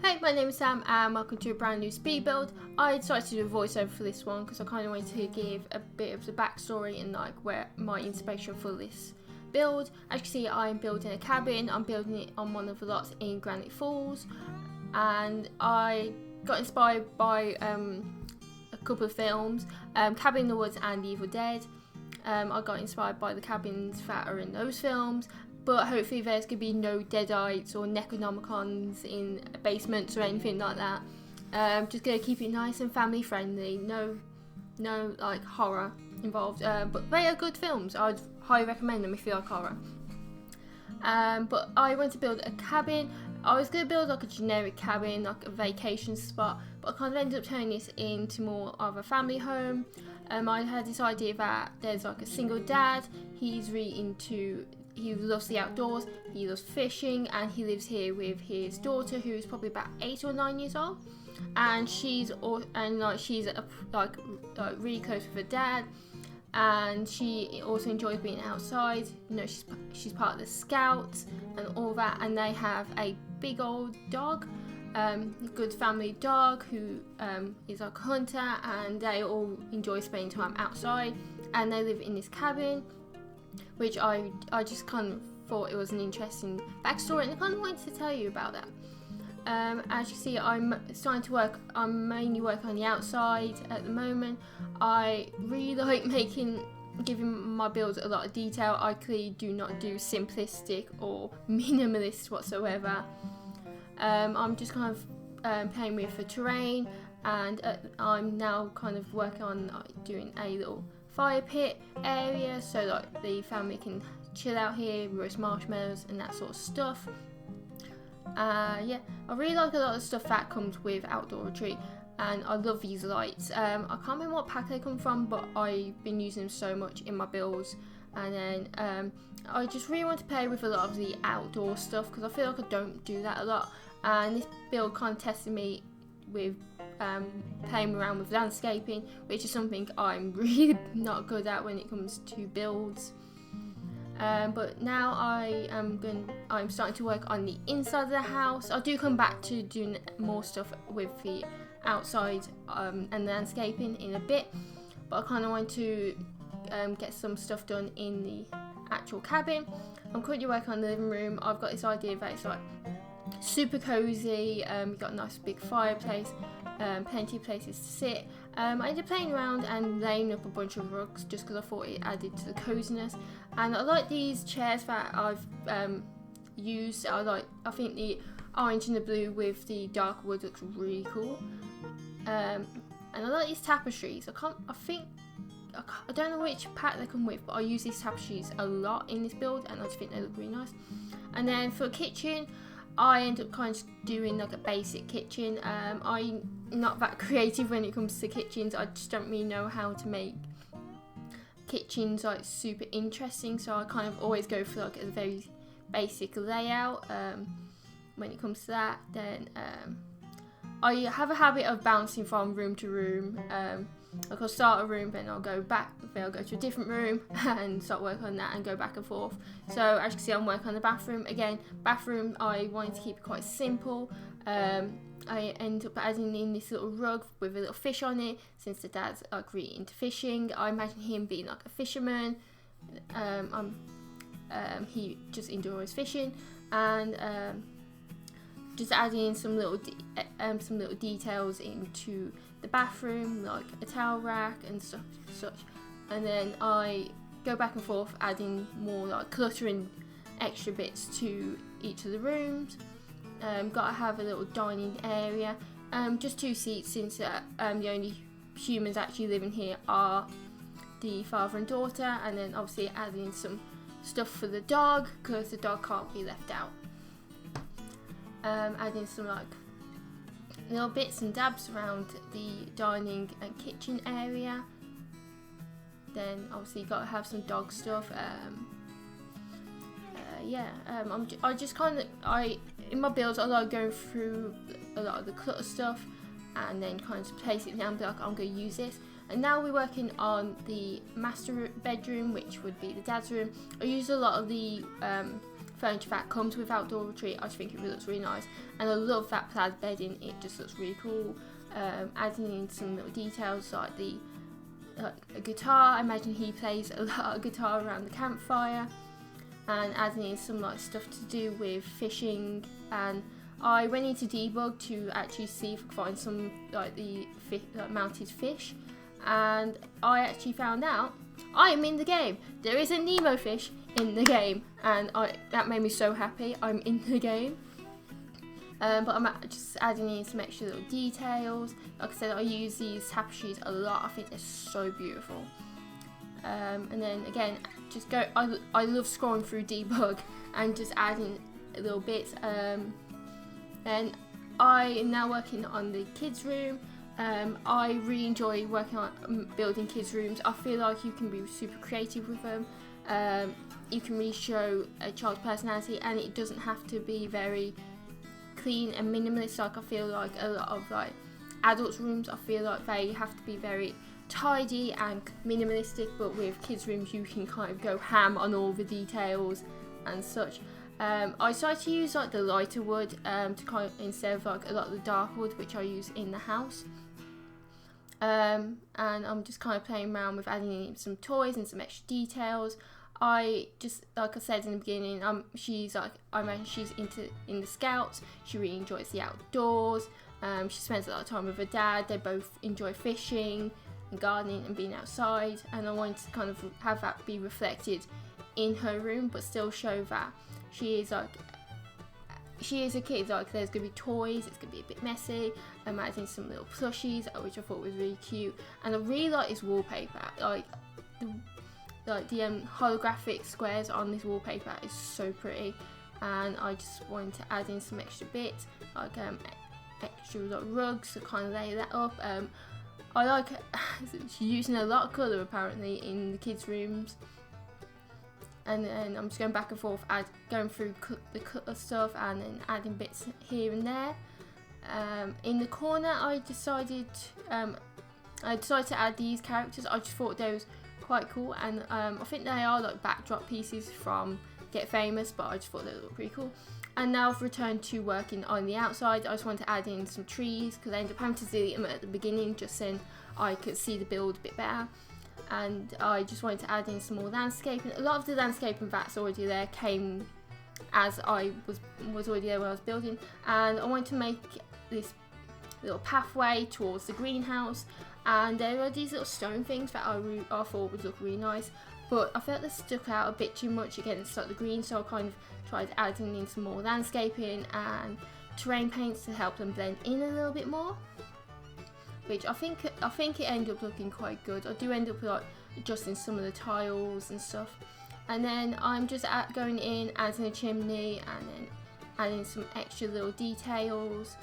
Hey, my name is Sam and welcome to a brand new speed build. I decided to do a voiceover for this one because I kind of wanted to give a bit of the backstory and like where my inspiration for this build. As you can see, I'm building a cabin. I'm building it on one of the lots in Granite Falls, and I got inspired by a couple of films, Cabin in the Woods and Evil Dead. I got inspired by the cabins that are in those films, but hopefully there's going to be no deadites or Necronomicons in basements or anything like that. Just going to keep it nice and family friendly, no like horror involved, but they are good films. I'd highly recommend them if you like horror. But I went to build a cabin. I was going to build like a generic cabin, like a vacation spot, but I kind of ended up turning this into more of a family home. I had this idea that there's like a single dad. He loves the outdoors, he loves fishing, and he lives here with his daughter, who's probably about 8 or 9 years old, and she's really close with her dad, and she also enjoys being outside. You know, she's part of the Scouts and all that, and they have a big old dog, a good family dog who is like a hunter, and they all enjoy spending time outside, and they live in this cabin, which I just kind of thought it was an interesting backstory, and I kind of wanted to tell you about that. As you see, I'm mainly working on the outside at the moment. I really like giving my builds a lot of detail. I clearly do not do simplistic or minimalist whatsoever. I'm just kind of playing with the terrain, and I'm now kind of working on doing a little fire pit area so like the family can chill out here, roast marshmallows and that sort of stuff. Yeah, I really like a lot of stuff that comes with Outdoor Retreat, and I love these lights. I can't remember what pack they come from, but I've been using them so much in my builds. And then I just really want to play with a lot of the outdoor stuff because I feel like I don't do that a lot, and this build kind of tested me with playing around with landscaping, which is something I'm really not good at when it comes to builds. But now I'm starting to work on the inside of the house. I do come back to doing more stuff with the outside and landscaping in a bit, but I kind of want to get some stuff done in the actual cabin. I'm currently working on the living room. I've got this idea that it's like super cozy. We've got a nice big fireplace, plenty of places to sit. I ended up playing around and laying up a bunch of rugs just because I thought it added to the coziness. And I like these chairs that I've used. I think the orange and the blue with the dark wood looks really cool. And I like these tapestries. I don't know which pack they come with, but I use these tapestries a lot in this build, and I just think they look really nice. And then for a kitchen, I end up kind of doing like a basic kitchen. I'm not that creative when it comes to kitchens. I just don't really know how to make kitchens like super interesting, so I kind of always go for like a very basic layout when it comes to that. Then I have a habit of bouncing from room to room. Like I'll start a room, then I'll go back, then I'll go to a different room and start working on that and go back and forth. So as you can see, I'm working on the bathroom. Again, bathroom, I wanted to keep it quite simple. I end up adding in this little rug with a little fish on it, since the dad's like really into fishing. I imagine him being like a fisherman. He just enjoys fishing, and just adding in some little details into the bathroom, like a towel rack and such. And then I go back and forth, adding more like cluttering extra bits to each of the rooms. Gotta have a little dining area. Just 2 seats, since the only humans actually living here are the father and daughter. And then obviously adding some stuff for the dog, because the dog can't be left out. Adding some like little bits and dabs around the dining and kitchen area. Then obviously got to have some dog stuff. In my builds I like going through a lot of the clutter stuff and then kind of place it down, be like, I'm going to use this. And now we're working on the master bedroom, which would be the dad's room. I use a lot of the furniture that comes with outdoor retreat. I just think it looks really nice, and I love that plaid bedding. It just looks really cool. Adding in some little details like a guitar. I imagine he plays a lot of guitar around the campfire, and adding in some like stuff to do with fishing. And I went into debug to actually see if I could find some like the mounted fish, and I actually found out I am in the game. There is a Nemo fish in the game, and that made me so happy. I'm in the game. But I'm just adding in some extra little details. Like I said, I use these tapestries a lot. I think they're so beautiful. And then again, I love scrolling through debug and just adding little bits. And I am now working on the kids room. I really enjoy working on building kids rooms. I feel like you can be super creative with them. You can really show a child's personality, and it doesn't have to be very clean and minimalist. Like I feel like a lot of like adults rooms, I feel like they have to be very tidy and minimalistic, but with kids rooms you can kind of go ham on all the details and such. I started to use like the lighter wood to kind of, instead of like a lot of the dark wood which I use in the house. And I'm just kind of playing around with adding in some toys and some extra details. I just, like I said in the beginning, she's like, I imagine she's in the Scouts. She really enjoys the outdoors. She spends a lot of time with her dad. They both enjoy fishing and gardening and being outside. And I wanted to kind of have that be reflected in her room, but still show that she is a kid. Like there's gonna be toys. It's gonna be a bit messy. I'm adding some little plushies, which I thought was really cute. And I really like this wallpaper. Like the holographic squares on this wallpaper is so pretty, and I just wanted to add in some extra bits like extra like rugs to kind of lay that up. I like she's using a lot of colour apparently in the kids' rooms, and then I'm just going back and forth, going through the colour stuff and then adding bits here and there. In the corner, I decided to add these characters. I just thought they was quite cool, and I think they are like backdrop pieces from Get Famous, but I just thought they looked pretty cool. And now I've returned to working on the outside. I just wanted to add in some trees because I ended up having to delete them at the beginning just so I could see the build a bit better. And I just wanted to add in some more landscaping. A lot of the landscaping that's already there came as I was already there when I was building, and I wanted to make this little pathway towards the greenhouse. And there are these little stone things that I thought would look really nice, but I felt they stuck out a bit too much against like the green, so I kind of tried adding in some more landscaping and terrain paints to help them blend in a little bit more, which I think it ended up looking quite good. I do end up like adjusting some of the tiles and stuff, and then I'm just going in, adding a chimney, and then adding some extra little details.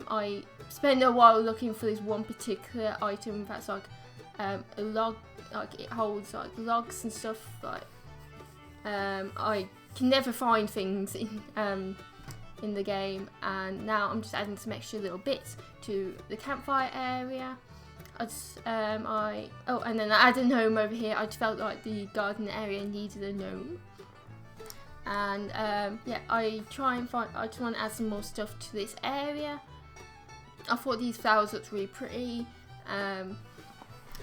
I spent a while looking for this one particular item that's like a log, like it holds like logs and stuff. Like I can never find things in the game, and now I'm just adding some extra little bits to the campfire area. And then I added a gnome over here. I just felt like the garden area needed a gnome. And yeah, I just want to add some more stuff to this area. I thought these flowers looked really pretty,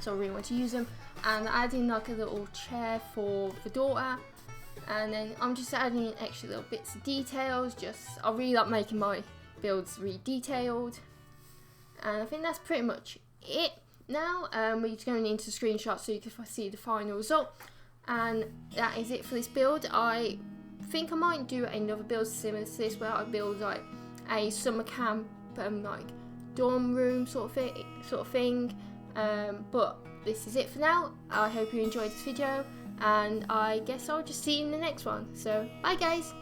so I really want to use them. And I added in like a little chair for the daughter, and then I'm just adding in extra little bits of details. I really like making my builds really detailed, and I think that's pretty much it. Now we're just going into screenshots so you can see the final result, and that is it for this build. I think I might do another build similar to this, where I build like a summer camp like dorm room sort of thing, but this is it for now. I hope you enjoyed this video, and I guess I'll just see you in the next one. So bye guys.